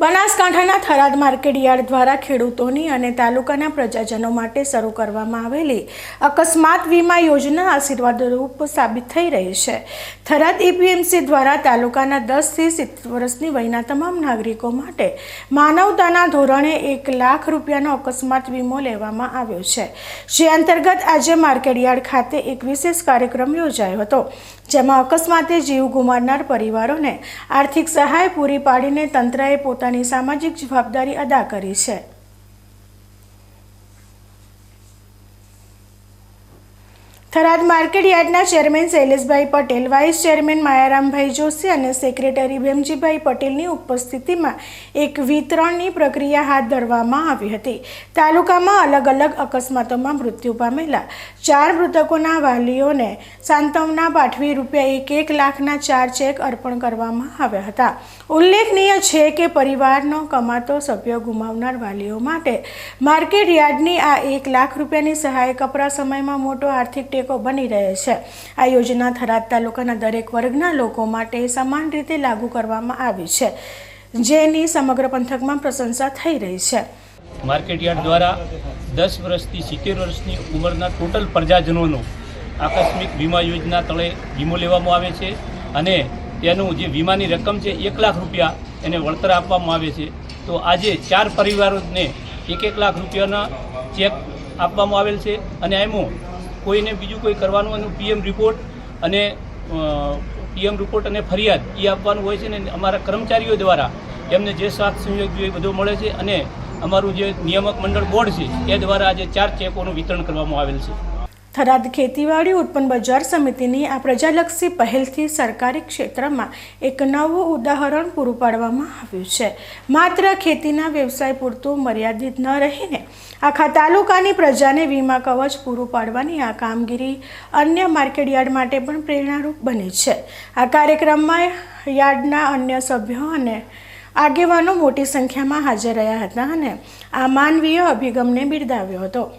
બનાસકાંઠાના થરાદ માર્કેટયાર્ડ દ્વારા ખેડૂતોની અને તાલુકાના પ્રજાજનો માટે શરૂ કરવામાં આવેલી અકસ્માત વીમા યોજના આશીર્વાદરૂપ સાબિત થઈ રહી છે। થરાદ એપીએમસી દ્વારા તાલુકાના 10 થી 70 વર્ષની વયના તમામ નાગરિકો માટે માનવતાના ધોરણે 1 લાખ રૂપિયાનો અકસ્માત વીમો લેવામાં આવ્યો છે, જે અંતર્ગત આજે માર્કેટયાર્ડ ખાતે એક વિશેષ કાર્યક્રમ યોજાયો હતો, જેમાં અકસ્માતે જીવ ગુમાવનાર પરિવારોને આર્થિક સહાય પૂરી પાડીને તંત્રએ પોતાની સામાજિક જવાબદારી અદા કરી છે। થરાદ માર્કેટયાર્ડના ચેરમેન શૈલેષભાઈ પટેલ, વાઇસ ચેરમેન માયારામભાઈ જોશી અને સેક્રેટરી ભીમજીભાઈ પટેલની ઉપસ્થિતિમાં એક વિતરણની પ્રક્રિયા હાથ ધરવામાં આવી હતી। તાલુકામાં અલગ અલગ અકસ્માતોમાં મૃત્યુ પામેલા 4 મૃતકોના વાલીઓને સાંત્વના પાઠવી ₹1 લાખના 4 ચેક અર્પણ કરવામાં આવ્યા હતા। ઉલ્લેખનીય છે કે પરિવારનો કમાતો સભ્ય ગુમાવનાર વાલીઓ માટે માર્કેટયાર્ડની આ 1 લાખ રૂપિયાની સહાય કપરા સમયમાં મોટો આર્થિક બની રહે છે। આ યોજના થરાદ તાલુકાના દરેક વર્ગના લોકો માટે સમાન રીતે લાગુ કરવામાં આવી છે, જેની સમગ્ર પંથકમાં પ્રશંસા થઈ રહી છે। માર્કેટયાર્ડ દ્વારા 10 વર્ષથી 70 વર્ષની ઉંમરના ટોટલ પ્રજાજનોનો આકસ્મિક વીમા યોજના તળે વીમો લેવામાં આવે છે અને તેનું જે વીમાની રકમ છે 1 લાખ રૂપિયા એને વળતર આપવામાં આવે છે। તો આજે 4 પરિવારોને 1 લાખ રૂપિયાના ચેક આપવામાં આવેલ છે અને એમાં કોઈને બીજું કોઈ કરવાનું એનું પીએમ રિપોર્ટ અને ફરિયાદ એ આપવાનું હોય છે ને અમારા કર્મચારીઓ દ્વારા એમને જે સાથ સહયોગ જોઈએ બધો મળે છે અને અમારું જે નિયામક મંડળ બોર્ડ છે એ દ્વારા આજે 4 ચેકોનું વિતરણ કરવામાં આવેલ છે। થરાદ ખેતીવાડી ઉત્પન્ન બજાર સમિતિની આ પ્રજાલક્ષી પહેલથી સરકારી ક્ષેત્રમાં એક નવું ઉદાહરણ પૂરું પાડવામાં આવ્યું છે। માત્ર ખેતીના વ્યવસાય પૂરતું મર્યાદિત ન રહીને આખા તાલુકાની પ્રજાને વીમા કવચ પૂરું પાડવાની આ કામગીરી અન્ય માર્કેટયાર્ડ માટે પણ પ્રેરણારૂપ બની છે। આ કાર્યક્રમમાં યાર્ડના અન્ય સભ્યો અને આગેવાનો મોટી સંખ્યામાં હાજર રહ્યા હતા અને આ માનવીય અભિગમને બિરદાવ્યો હતો।